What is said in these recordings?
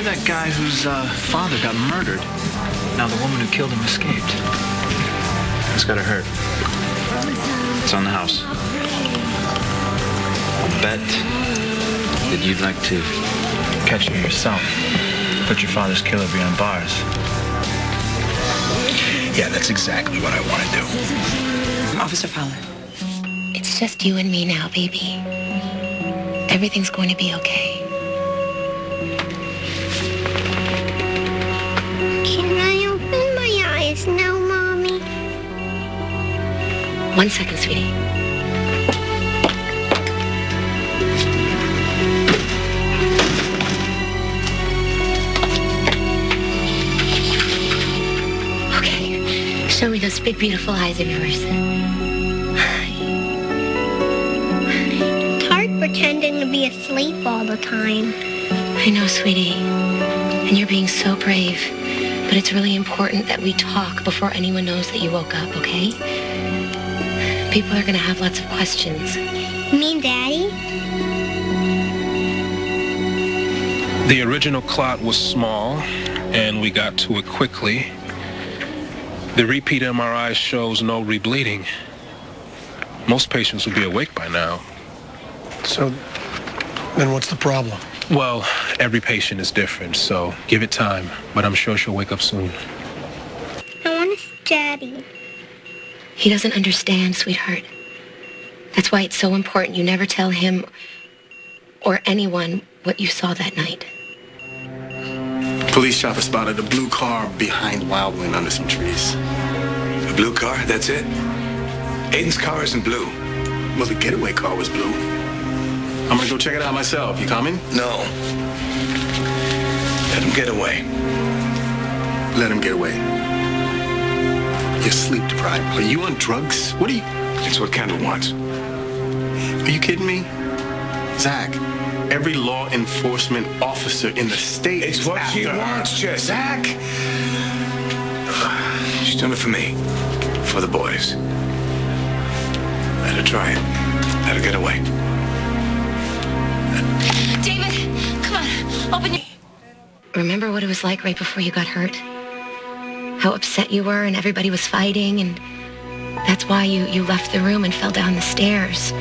You're that guy whose father got murdered. Now the woman who killed him escaped. It's gotta hurt. It's on the house. I'll bet that you'd like to catch her yourself. Put your father's killer behind bars. Yeah, that's exactly what I want to do. Officer Fowler. It's just you and me now, baby. Everything's going to be okay. Can I open my eyes now, Mommy? 1 second, sweetie. Okay, show me those big, beautiful eyes of yours. It's hard pretending to be asleep all the time. I know, sweetie. And you're being so brave. But it's really important that we talk before anyone knows that you woke up, okay? People are going to have lots of questions. You mean Daddy? The original clot was small, and we got to it quickly. The repeat MRI shows no rebleeding. Most patients would be awake by now. So, then what's the problem? Well, every patient is different, so give it time. But I'm sure she'll wake up soon. I want to see Daddy. He doesn't understand, sweetheart. That's why it's so important you never tell him or anyone what you saw that night. Police chopper spotted a blue car behind Wildwind under some trees. A blue car? That's it? Aiden's car isn't blue. Well, the getaway car was blue. I'm gonna go check it out myself. You coming? No. Let him get away. Let him get away. You're sleep deprived. Are you on drugs? What are you? It's what Kendall wants. Are you kidding me? Zach, every law enforcement officer in the state It's is what after she her. wants, Jess. Zach! She's doing it for me. For the boys. Let her try it. Let her get away. David, come on, open your... Remember what it was like right before you got hurt? How upset you were and everybody was fighting, and that's why you left the room and fell down the stairs.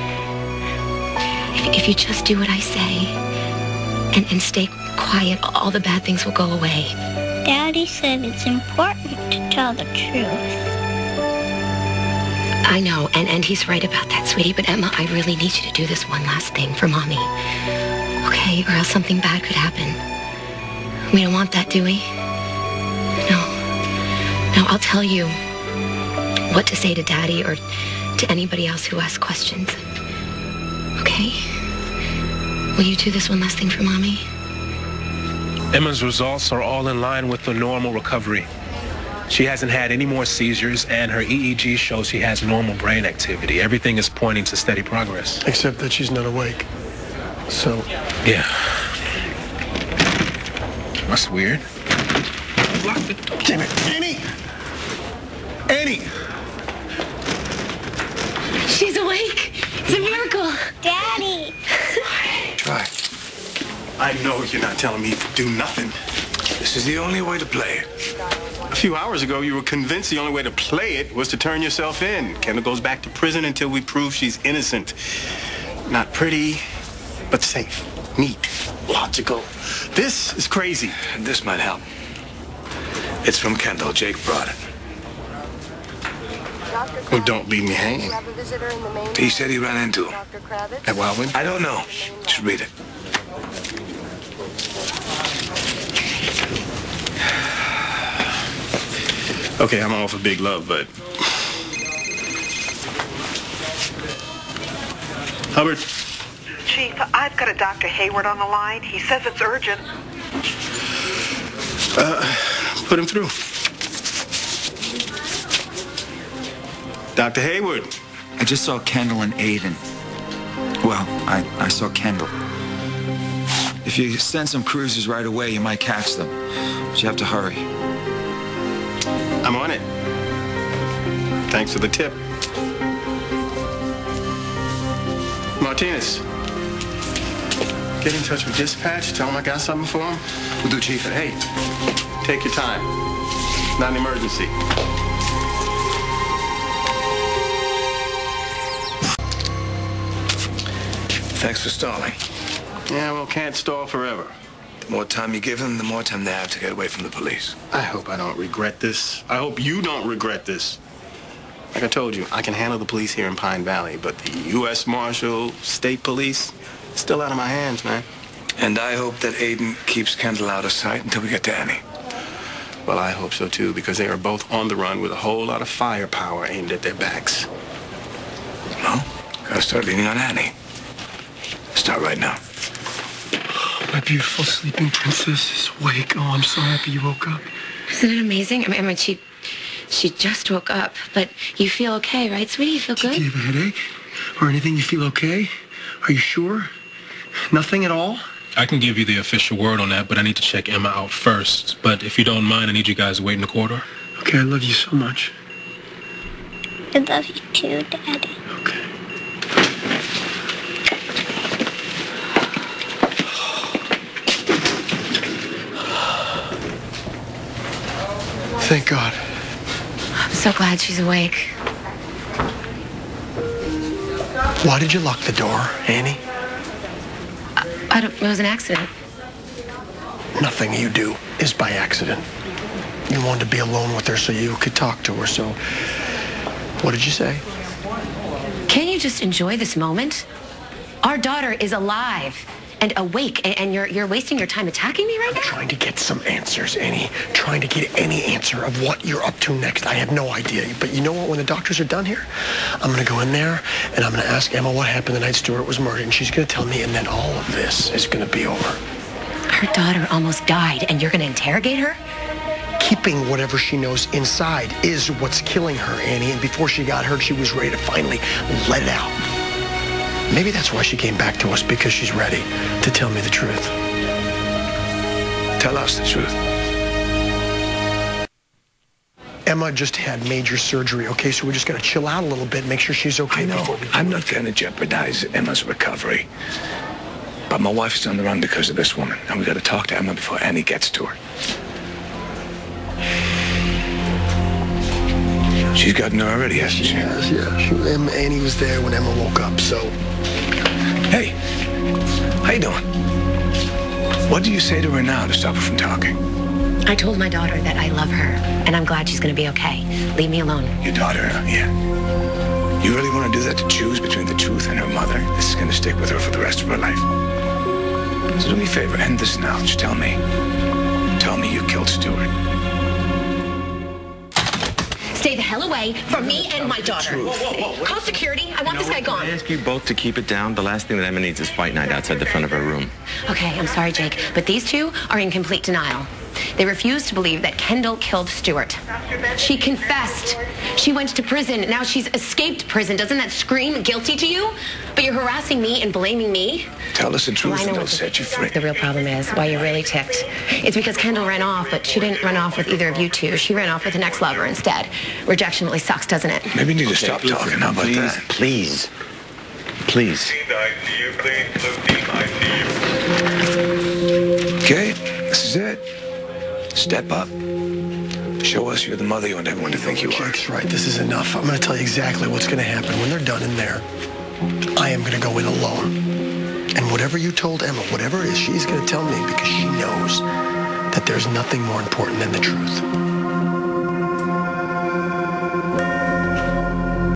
If you just do what I say and stay quiet, all the bad things will go away. Daddy said it's important to tell the truth. I know, and he's right about that, sweetie, but Emma, I really need you to do this one last thing for Mommy. Okay, or else something bad could happen. We don't want that, do we? No. No, I'll tell you what to say to Daddy or to anybody else who asks questions. Okay? Will you do this one last thing for Mommy? Emma's results are all in line with the normal recovery. She hasn't had any more seizures, and her EEG shows she has normal brain activity. Everything is pointing to steady progress. Except that she's not awake. So... Yeah. That's weird. Lock the door. Damn it. Annie! Annie! She's awake. It's a miracle. Daddy! Try. I know you're not telling me to do nothing. This is the only way to play it. A few hours ago, you were convinced the only way to play it was to turn yourself in. Kendall goes back to prison until we prove she's innocent. Not pretty, but safe, neat, logical. This is crazy. This might help. It's from Kendall. Jake brought it. Well, don't leave me hanging. He said he ran into him. At Wildwind? I don't know. Just read it. Okay, I'm all for big love, but... Hubbard. Chief, I've got a Dr. Hayward on the line. He says it's urgent. Put him through. Dr. Hayward. I just saw Kendall and Aiden. Well, I saw Kendall. If you send some cruisers right away, you might catch them. But you have to hurry. I'm on it. Thanks for the tip. Martinez. Get in touch with dispatch. Tell them I got something for them. Will do, Chief. But hey, take your time. Not an emergency. Thanks for stalling. Yeah, well, can't stall forever. The more time you give them, the more time they have to get away from the police. I hope I don't regret this. I hope you don't regret this. Like I told you, I can handle the police here in Pine Valley, but the U.S. Marshal, State Police, still out of my hands, man. And I hope that Aiden keeps Kendall out of sight until we get to Annie. Well, I hope so, too, because they are both on the run with a whole lot of firepower aimed at their backs. Well, gotta start leaning on Annie. Start right now. My beautiful sleeping princess is awake. Oh, I'm so happy you woke up. Isn't it amazing? I mean, she just woke up, but you feel okay, right, sweetie? You feel good? Do you have a headache or anything? You feel okay? Are you sure? Nothing at all? I can give you the official word on that, but I need to check Emma out first. But if you don't mind, I need you guys to wait in the corridor. Okay, I love you so much. I love you too, Daddy. Okay. Thank God. I'm so glad she's awake. Why did you lock the door, Annie? It was an accident. Nothing you do is by accident. You wanted to be alone with her so you could talk to her, so... What did you say? Can you just enjoy this moment? Our daughter is alive and awake, and you're wasting your time attacking me right now? I'm trying to get some answers, Annie. Trying to get any answer of what you're up to next. I have no idea. But you know what? When the doctors are done here, I'm going to go in there, and I'm going to ask Emma what happened the night Stuart was murdered, and she's going to tell me, and then all of this is going to be over. Her daughter almost died, and you're going to interrogate her? Keeping whatever she knows inside is what's killing her, Annie. And before she got hurt, she was ready to finally let it out. Maybe that's why she came back to us, because she's ready to tell me the truth. Tell us the truth. Emma just had major surgery, okay? So we're just going to chill out a little bit, make sure she's okay. I know. I'm not going to jeopardize Emma's recovery. But my wife's on the run because of this woman, and we got to talk to Emma before Annie gets to her. She's gotten her already, hasn't she? Yes, yeah. Annie was there when Emma woke up, so... Hey, how you doing? What do you say to her now to stop her from talking? I told my daughter that I love her, and I'm glad she's going to be okay. Leave me alone. Your daughter, yeah. You really want to do that, to choose between the truth and her mother? This is going to stick with her for the rest of her life. So do me a favor, end this now. Just tell me. Tell me you killed Stuart. Stay the hell away from me and my daughter. Whoa. Call security. I want this guy gone. I ask you both to keep it down. The last thing that Emma needs is fight night outside the front of her room. Okay, I'm sorry, Jake, but these two are in complete denial. They refuse to believe that Kendall killed Stuart. She confessed. She went to prison. Now she's escaped prison. Doesn't that scream guilty to you? But you're harassing me and blaming me? Tell us the truth and they'll set you free. The real problem is why you're really ticked. It's because Kendall ran off, but she didn't run off with either of you two. She ran off with an ex-lover instead. Rejection really sucks, doesn't it? Maybe you need to stop talking. How about that? Please. Okay, this is it. Step up. Show us you're the mother you want everyone to think you are. Jake's right. This is enough. I'm going to tell you exactly what's going to happen. When they're done in there, I am going to go in alone. And whatever you told Emma, whatever it is, she's going to tell me because she knows that there's nothing more important than the truth.